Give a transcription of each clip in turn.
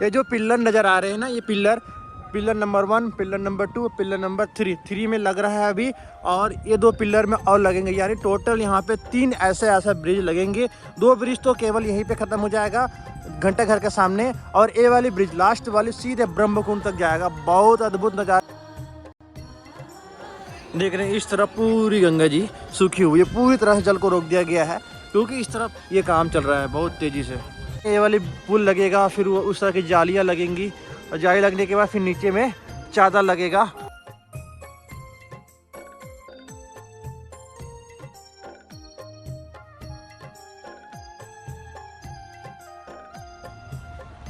ये जो पिलर नज़र आ रहे हैं ना, ये pillar number 1, pillar number 2, pillar number 3 में लग रहा है अभी, और ये 2 पिलर में और लगेंगे। यानी टोटल यहाँ पे 3 ऐसे ब्रिज लगेंगे। 2 ब्रिज तो केवल यहीं पे ख़त्म हो जाएगा घंटा घर के सामने, और ये वाली ब्रिज लास्ट वाली सीधे ब्रह्मकुंड तक जाएगा। बहुत अद्भुत नज़ारा देख रहे हैं। इस तरफ पूरी गंगा जी सूखी हुई है, पूरी तरह से जल को रोक दिया गया है, क्योंकि इस तरफ ये काम चल रहा है बहुत तेज़ी से। ये वाली पुल लगेगा, फिर वो उस तरह की जालियाँ लगेंगी, और जाली लगने के बाद फिर नीचे में चादर लगेगा।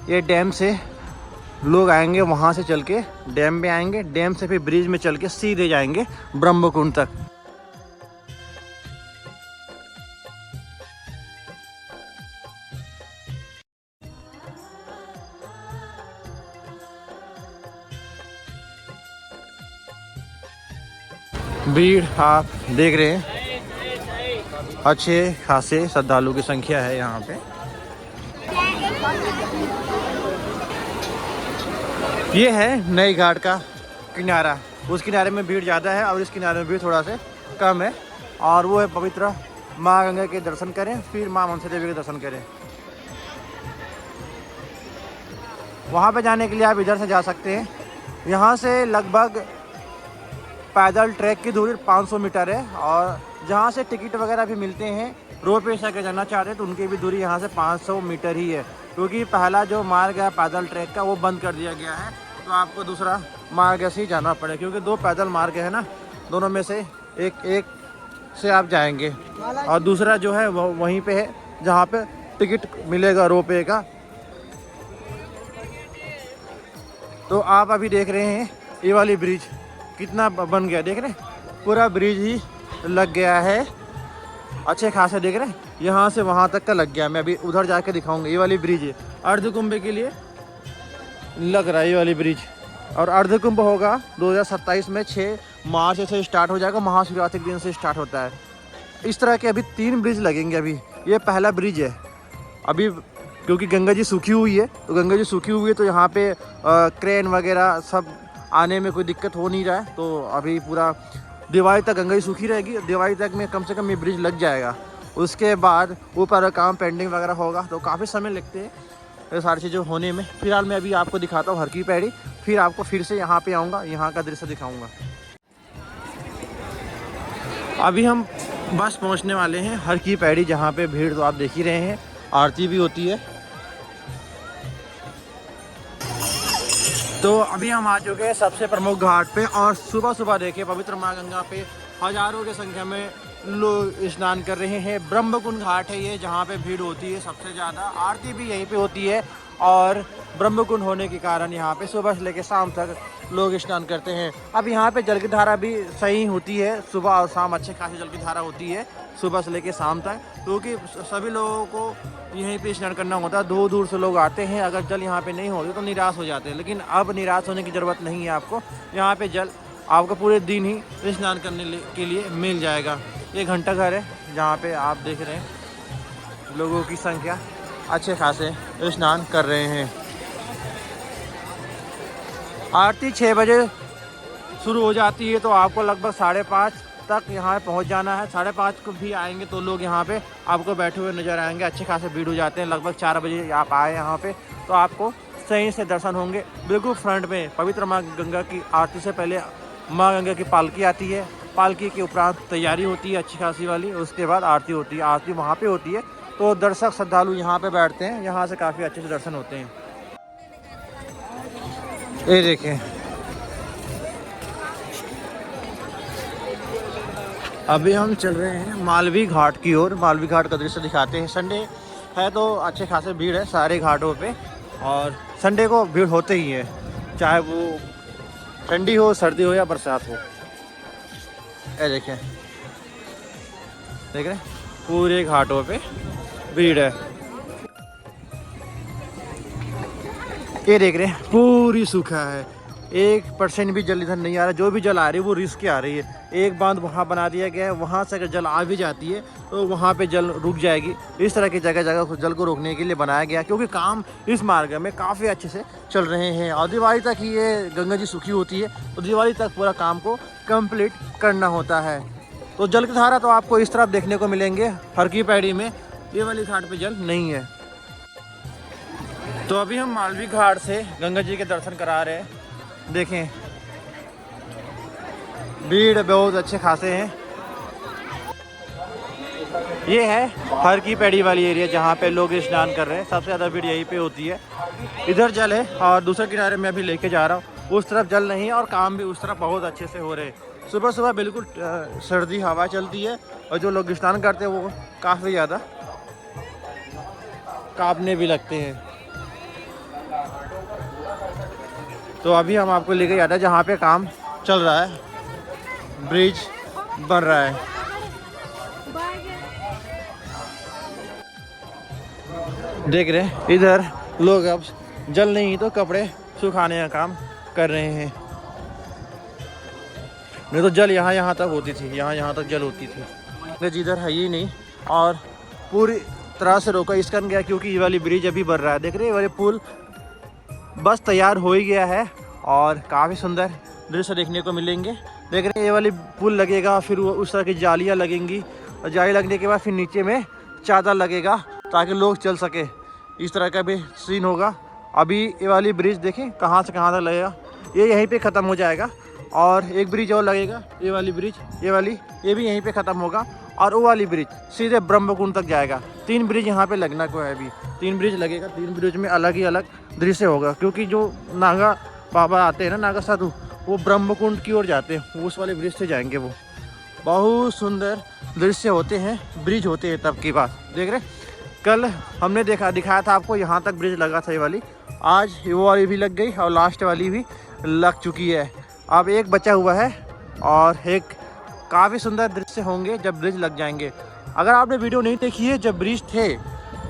ये डैम से लोग आएंगे, वहाँ से चल के डैम में आएंगे, डैम से फिर ब्रिज में चल के सीधे जाएंगे ब्रह्मकुंड तक। भीड़ आप देख रहे हैं, अच्छे खासे श्रद्धालु की संख्या है यहाँ पे। ये है नई घाट का किनारा। उस किनारे में भीड़ ज़्यादा है और इस किनारे में भीड़ थोड़ा से कम है, और वो है पवित्र माँ गंगा के दर्शन करें, फिर माँ मनसा देवी के दर्शन करें। वहाँ पे जाने के लिए आप इधर से जा सकते हैं। यहाँ से लगभग पैदल ट्रैक की दूरी 500 मीटर है, और जहाँ से टिकट वगैरह भी मिलते हैं, रोपवे से अगर जाना चाहते हैं तो उनकी भी दूरी यहाँ से 500 मीटर ही है, क्योंकि पहला जो मार्ग है पैदल ट्रैक का वो बंद कर दिया गया है। तो आपको दूसरा मार्ग से ही जाना पड़ेगा, क्योंकि 2 पैदल मार्ग है ना, दोनों में से एक से आप जाएंगे, और दूसरा जो है वो वहीं पे है जहाँ पे टिकट मिलेगा रोपवे का। तो आप अभी देख रहे हैं ये वाली ब्रिज कितना बन गया, देख रहे हैं पूरा ब्रिज ही लग गया है, अच्छे खासे देख रहे हैं, यहाँ से वहाँ तक का लग गया। मैं अभी उधर जाके दिखाऊंगा। ये वाली ब्रिज है अर्धकुंभ के लिए लग रहा है, ये वाली ब्रिज, और अर्धकुंभ होगा 2027 में 6 मार्च से स्टार्ट हो जाएगा, महाशिवरात्रि के दिन से स्टार्ट होता है। इस तरह के अभी 3 ब्रिज लगेंगे। अभी ये पहला ब्रिज है अभी, क्योंकि गंगा जी सूखी हुई है, तो गंगा जी सूखी हुई है तो यहाँ पे क्रेन वगैरह सब आने में कोई दिक्कत हो नहीं रहा है। तो अभी पूरा दिवाली तक गंगा जी सूखी रहेगी, दिवाली तक में कम से कम ये ब्रिज लग जाएगा। उसके बाद ऊपर काम पेंडिंग वगैरह होगा, तो काफ़ी समय लगते हैं ये सारी चीज़ें होने में। फिलहाल मैं अभी आपको दिखाता हूँ हर की पैड़ी, फिर आपको फिर से यहाँ पे आऊँगा, यहाँ का दृश्य दिखाऊँगा। अभी हम बस पहुँचने वाले हैं हर की पैड़ी, जहाँ पे भीड़ तो आप देख ही रहे हैं, आरती भी होती है। तो अभी हम आ चुके हैं सबसे प्रमुख घाट पे, और सुबह सुबह देखिए पवित्र माँ गंगा पे हज़ारों की संख्या में लोग स्नान कर रहे हैं। ब्रह्मकुंड घाट है ये, जहाँ पे भीड़ होती है सबसे ज़्यादा, आरती भी यहीं पे होती है, और ब्रह्मकुंड होने के कारण यहाँ पे सुबह से लेकर शाम तक लोग स्नान करते हैं। अब यहाँ पे जल की धारा भी सही होती है, सुबह और शाम अच्छे खासी जल की धारा होती है सुबह से लेकर शाम तक, क्योंकि सभी लोगों को यहीं पे स्नान करना होता है। दूर दूर से लोग आते हैं, अगर जल यहाँ पे नहीं होती तो निराश हो जाते हैं, लेकिन अब निराश होने की ज़रूरत नहीं है आपको। यहाँ पे जल आपको पूरे दिन ही स्नान करने के लिए मिल जाएगा। ये घंटा घर है जहाँ पे आप देख रहे हैं लोगों की संख्या अच्छे खासे स्नान कर रहे हैं। आरती 6 बजे शुरू हो जाती है, तो आपको लगभग 5:30 तक यहाँ पहुँच जाना है। 5:30 को भी आएंगे तो लोग यहाँ पे आपको बैठे हुए नज़र आएंगे, अच्छे खासे भीड़ हो जाते हैं। लगभग 4 बजे आप आए यहाँ पे तो आपको सही से दर्शन होंगे। बिल्कुल फ्रंट में पवित्र माँ गंगा की आरती से पहले माँ गंगा की पालकी आती है, पालकी के उपरांत तैयारी होती है अच्छी खासी वाली, उसके बाद आरती होती है। आरती वहाँ पे होती है, तो दर्शक श्रद्धालु यहाँ पे बैठते हैं, यहाँ से काफ़ी अच्छे से दर्शन होते हैं। ये देखें, अभी हम चल रहे हैं मालवी घाट की ओर। मालवी घाट का दृश्य दिखाते हैं। संडे है तो अच्छे खासे भीड़ है सारे घाटों पे, और संडे को भीड़ होते ही है, चाहे वो ठंडी हो, सर्दी हो या बरसात हो। ये देखें, देख रहे हैं पूरे घाटों पे भीड़ है। ये देख रहे हैं पूरी सूखा है, 1% भी जल इधर नहीं आ रहा। जो भी जल आ रही है वो रिस्क की आ रही है। एक बांध वहाँ बना दिया गया है, वहाँ से अगर जल आ भी जाती है तो वहाँ पे जल रुक जाएगी। इस तरह की जगह जगह जल को रोकने के लिए बनाया गया, क्योंकि काम इस मार्ग में काफ़ी अच्छे से चल रहे हैं। और दिवाली तक ही ये गंगा जी सूखी होती है, तो दिवाली तक पूरा काम को कंप्लीट करना होता है। तो जल की धारा तो आपको इस तरफ देखने को मिलेंगे। हर की पैड़ी में ये वाली घाट पे जल नहीं है। तो अभी हम मालवी घाट से गंगा जी के दर्शन करा रहे हैं। देखें, भीड़ बहुत अच्छे खासे हैं। ये है हर की पैड़ी वाली एरिया जहाँ पे लोग स्नान कर रहे हैं। सबसे ज़्यादा भीड़ यहीं पे होती है। इधर जल है और दूसरे किनारे में अभी लेके जा रहा हूँ। उस तरफ जल नहीं है और काम भी उस तरफ बहुत अच्छे से हो रहे हैं। सुबह सुबह बिल्कुल सर्दी हवा चलती है और जो लोग स्नान करते हैं वो काफ़ी ज़्यादा कांपने भी लगते हैं। तो अभी हम आपको लेके जाते हैं जहाँ पे काम चल रहा है, ब्रिज बन रहा है। देख रहे हैं इधर लोग अब जल नहीं तो कपड़े सुखाने का काम कर रहे हैं। नहीं तो जल यहाँ तक होती थी, यहाँ तक जल होती थी। इधर है ही नहीं और पूरी तरह से रोका इसका गया, क्योंकि ये वाली ब्रिज अभी बन रहा है। देख रहे हैं ये वाले पुल बस तैयार हो ही गया है और काफ़ी सुंदर दृश्य देखने को मिलेंगे। देख रहे हैं ये वाली पुल लगेगा, फिर वो उस तरह की जालियाँ लगेंगी और जाली लगने के बाद फिर नीचे में चादर लगेगा ताकि लोग चल सके। इस तरह का भी सीन होगा। अभी ये वाली ब्रिज देखें कहाँ से कहाँ तक लगेगा, ये यहीं पे ख़त्म हो जाएगा और एक ब्रिज और लगेगा। ये वाली ब्रिज ये भी यहीं पे ख़त्म होगा और वो वाली ब्रिज सीधे ब्रह्मकुंड तक जाएगा। 3 ब्रिज यहाँ पे लगना को है। अभी 3 ब्रिज लगेगा। 3 ब्रिज में अलग ही अलग दृश्य होगा, क्योंकि जो नागा बाबा आते हैं ना, नागा साधु, वो ब्रह्मकुंड की ओर जाते हैं, उस वाले ब्रिज से जाएंगे। वो बहुत सुंदर दृश्य होते हैं, ब्रिज होते हैं तब की बात। देख रहे कल हमने दिखाया था आपको, यहाँ तक ब्रिज लगा था ये वाली। आज वो वाली भी लग गई और लास्ट वाली भी लग चुकी है। अब एक बचा हुआ है और एक काफ़ी सुंदर दृश्य होंगे जब ब्रिज लग जाएंगे। अगर आपने वीडियो नहीं देखी है, जब ब्रिज थे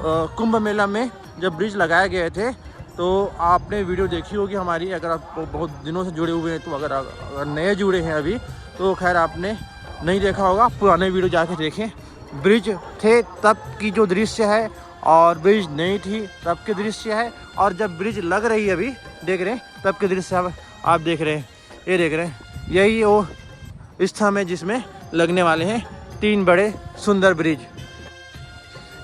कुंभ मेला में, जब ब्रिज लगाए गए थे, तो आपने वीडियो देखी होगी हमारी। अगर आप बहुत दिनों से जुड़े हुए हैं तो, अगर नए जुड़े हैं अभी तो खैर आपने नहीं देखा होगा, पुराने वीडियो जाके देखें। ब्रिज थे तब की जो दृश्य है और ब्रिज नहीं थी तब के दृश्य है, और जब ब्रिज लग रही है अभी देख रहे हैं तब के दृश्य आप देख रहे हैं। ये देख रहे हैं, यही वो स्थान है जिसमें लगने वाले हैं 3 बड़े सुंदर ब्रिज।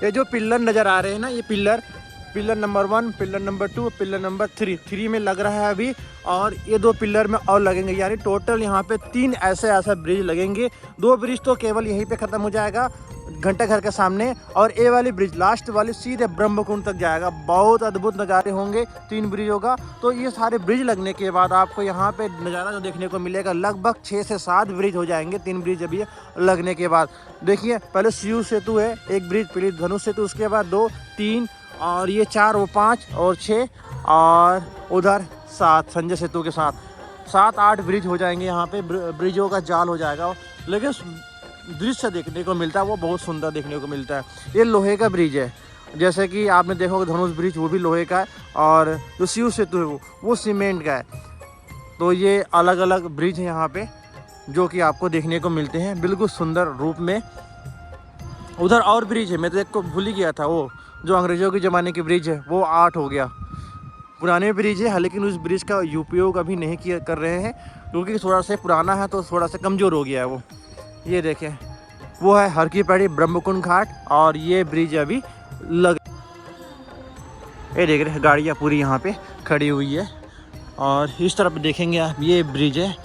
ये जो पिल्लर नज़र आ रहे हैं ना, ये pillar number 1, pillar number 2, pillar number 3 में लग रहा है अभी, और ये 2 पिल्लर में और लगेंगे। यानी टोटल यहाँ पे 3 ऐसे ब्रिज लगेंगे। 2 ब्रिज तो केवल यहीं पे ख़त्म हो जाएगा घंटा घर के सामने, और ये वाली ब्रिज लास्ट वाली सीधे ब्रह्मकुंड तक जाएगा। बहुत अद्भुत नज़ारे होंगे 3 ब्रिजों का। तो ये सारे ब्रिज लगने के बाद आपको यहाँ पे नज़ारा जो देखने को मिलेगा, लगभग 6 से 7 ब्रिज हो जाएंगे 3 ब्रिज अभी लगने के बाद। देखिए पहले शिव सेतु है, एक ब्रिज, पहले धनुष सेतु, उसके बाद 2, 3 और ये 4, वो 5 और 6 और उधर 7 संजय सेतु के साथ 7-8 ब्रिज हो जाएंगे। यहाँ पे ब्रिजों का जाल हो जाएगा। लेकिन दृश्य देखने को मिलता है वो बहुत सुंदर देखने को मिलता है। ये लोहे का ब्रिज है, जैसे कि आपने देखा होगा धनुष ब्रिज, वो भी लोहे का है, और जो शिव सेतु है वो सीमेंट का है। तो ये अलग अलग ब्रिज है यहाँ पे जो कि आपको देखने को मिलते हैं बिल्कुल सुंदर रूप में। उधर और ब्रिज है, मैं तो एक को भूल ही गया था, वो जो अंग्रेज़ों के ज़माने की ब्रिज है वो 8 हो गया। पुराने ब्रिज है, लेकिन उस ब्रिज का उपयोग अभी नहीं कर रहे हैं, क्योंकि थोड़ा सा पुराना है तो थोड़ा सा कमज़ोर हो गया है वो। ये देखें, वो है हर की पैड़ी ब्रह्मकुंड घाट, और ये ब्रिज अभी लग, ये देख रहे हैं गाड़ियाँ पूरी यहाँ पे खड़ी हुई है। और इस तरफ देखेंगे आप, ये ब्रिज है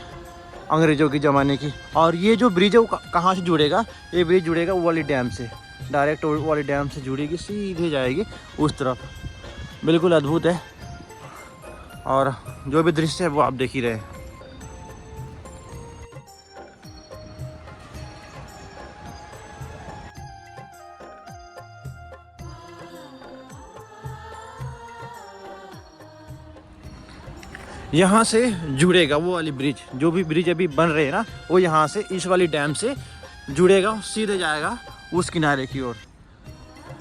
अंग्रेज़ों के ज़माने की। और ये जो ब्रिज है वो कहाँ से जुड़ेगा, ये ब्रिज जुड़ेगा वो वाली डैम से, डायरेक्ट वो वाली डैम से जुड़ेगी, सीधे जाएगी उस तरफ। बिल्कुल अद्भुत है, और जो भी दृश्य है वो आप देख ही रहे हैं। यहाँ से जुड़ेगा वो वाली ब्रिज, जो भी ब्रिज अभी बन रहे हैं ना, वो यहाँ से इस वाली डैम से जुड़ेगा, सीधे जाएगा उस किनारे की ओर।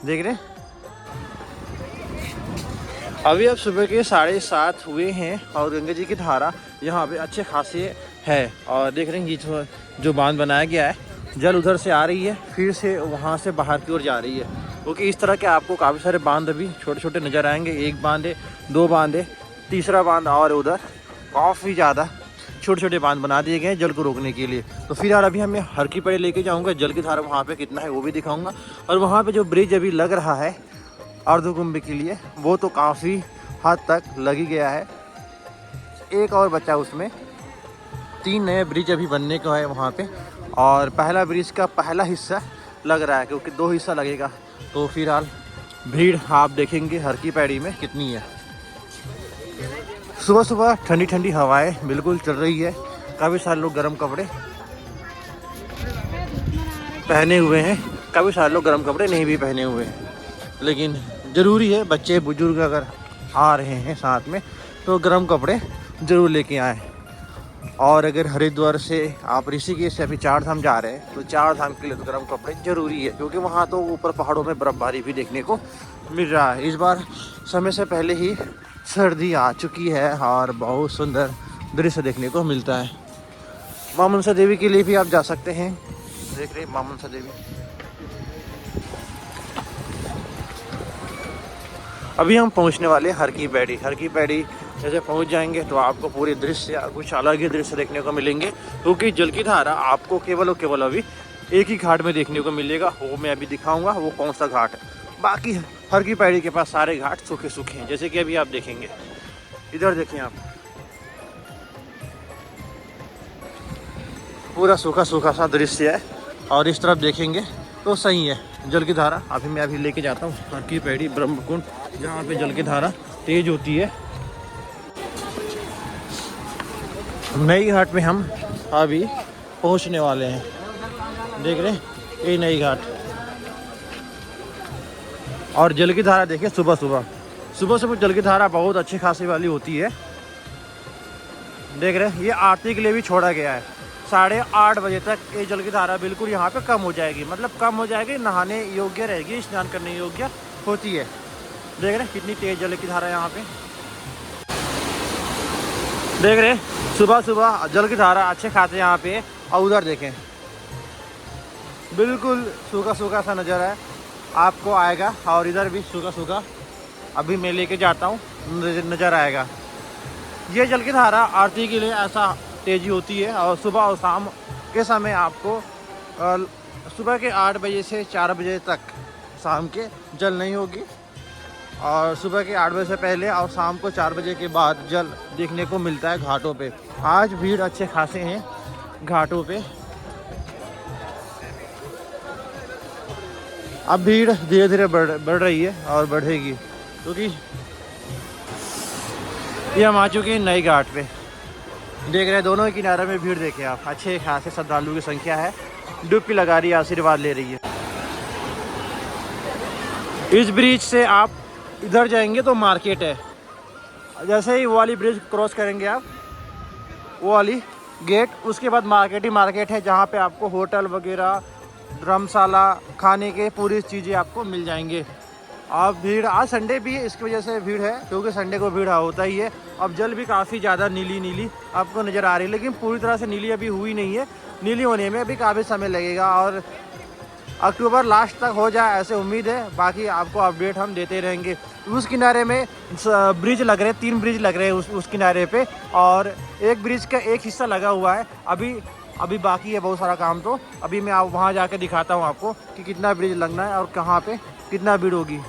देख रहे, अभी अब सुबह के 7:30 हुए हैं और गंगा जी की धारा यहाँ पे अच्छे खासे है। और देख रहे हैं ये जो बांध बनाया गया है, जल उधर से आ रही है, फिर से वहाँ से बाहर की ओर जा रही है। क्योंकि इस तरह के आपको काफ़ी सारे बांध अभी छोटे छोटे नज़र आएंगे। एक बांध है, दो बांध है, तीसरा बांध और उधर काफ़ी ज़्यादा छोटे छोटे बांध बना दिए गए हैं जल को रोकने के लिए। तो फिलहाल अभी हमें हर की पैड़ी लेके जाऊँगा, जल की धारा वहाँ पर कितना है वो भी दिखाऊँगा। और वहाँ पर जो ब्रिज अभी लग रहा है अर्धकुंभ के लिए, वो तो काफ़ी हद तक लग ही गया है। एक और बचा उसमें, 3 नए ब्रिज अभी बनने को है वहाँ पे। और पहला ब्रिज का पहला हिस्सा लग रहा है, क्योंकि 2 हिस्सा लगेगा। तो फिलहाल भीड़ आप देखेंगे हर की पैड़ी में कितनी है। सुबह सुबह ठंडी ठंडी हवाएं बिल्कुल चल रही है। काफ़ी सारे लोग गर्म कपड़े पहने हुए हैं, काफ़ी सारे लोग गर्म कपड़े नहीं भी पहने हुए हैं। लेकिन ज़रूरी है, बच्चे बुजुर्ग अगर आ रहे हैं साथ में तो गर्म कपड़े ज़रूर लेके आएँ। और अगर हरिद्वार से आप ऋषिकेश से अभी 4 धाम जा रहे हैं तो 4 धाम के लिए तो गर्म कपड़े ज़रूरी है, क्योंकि वहाँ तो ऊपर पहाड़ों में बर्फ़बारी भी देखने को मिल रहा है। इस बार समय से पहले ही सर्दी आ चुकी है और बहुत सुंदर दृश्य देखने को मिलता है। मां मनसा देवी के लिए भी आप जा सकते हैं। देख रहे मां मनसा देवी। अभी हम पहुंचने वाले हर की पैड़ी। हर की पैड़ी जैसे पहुंच जाएंगे तो आपको पूरे दृश्य कुछ अलग ही दृश्य देखने को मिलेंगे, क्योंकि जल की धारा आपको केवल और केवल अभी एक ही घाट में देखने को मिलेगा। वो मैं अभी दिखाऊंगा वो कौन सा घाट है। बाकी हर की पैड़ी के पास सारे घाट सूखे सूखे हैं, जैसे कि अभी आप देखेंगे। इधर देखें आप, पूरा सूखा सूखा सा दृश्य है। और इस तरफ देखेंगे तो सही है जल की धारा। अभी मैं लेके जाता हूँ हर की पैड़ी ब्रह्मकुंड, जहाँ पे जल की धारा तेज होती है। नई घाट में हम अभी पहुँचने वाले हैं। देख रहे हैं ये नई घाट। और जल की धारा देखिए, सुबह सुबह जल की धारा बहुत अच्छी खासी वाली होती है। देख रहे हैं ये आरती के लिए भी छोड़ा गया है। 8:30 बजे तक ये जल की धारा बिल्कुल यहाँ पे कम हो जाएगी, मतलब कम हो जाएगी, नहाने योग्य रहेगी, स्नान करने योग्य होती है। देख रहे हैं कितनी तेज जल की धारा यहाँ पे। देख रहे सुबह सुबह जल की धारा अच्छे खासे यहाँ पे। और उधर देखें बिल्कुल सूखा सूखा सा नज़र है आपको आएगा। और इधर भी सूखा सूखा अभी मैं लेके जाता हूँ नज़र आएगा। ये जल की धारा आरती के लिए ऐसा तेज़ी होती है। और सुबह और शाम के समय आपको सुबह के 8 बजे से 4 बजे तक शाम के जल नहीं होगी, और सुबह के 8 बजे से पहले और शाम को 4 बजे के बाद जल देखने को मिलता है घाटों पे। आज भीड़ अच्छे खासे हैं घाटों पे। अब भीड़ धीरे धीरे बढ़ रही है और बढ़ेगी, क्योंकि ये हम आ चुके हैं नई घाट पे। देख रहे हैं दोनों के किनारे में भीड़ देखें आप, अच्छे खासे श्रद्धालुओं की संख्या है। डुबकी लगा रही है, आशीर्वाद ले रही है। इस ब्रिज से आप इधर जाएंगे तो मार्केट है। जैसे ही वो वाली ब्रिज क्रॉस करेंगे आप, वो वाली गेट, उसके बाद मार्केट ही मार्केट है, जहाँ पे आपको होटल वगैरह, धर्मशाला, खाने के पूरी चीज़ें आपको मिल जाएंगे। अब भीड़ आज संडे भी है, इसकी वजह से भीड़ है, क्योंकि संडे को भीड़ होता ही है। अब जल भी काफ़ी ज़्यादा नीली आपको नज़र आ रही है, लेकिन पूरी तरह से नीली अभी हुई नहीं है। नीली होने में अभी काफ़ी समय लगेगा और अक्टूबर लास्ट तक हो जाए ऐसे उम्मीद है। बाकी आपको अपडेट हम देते रहेंगे। उस किनारे में ब्रिज लग रहे हैं, 3 ब्रिज लग रहे हैं उस किनारे पे, और एक ब्रिज का एक हिस्सा लगा हुआ है। अभी बाकी है बहुत सारा काम। तो अभी मैं वहाँ जाके दिखाता हूँ आपको कि कितना ब्रिज लगना है और कहाँ पे कितना भीड़ होगी।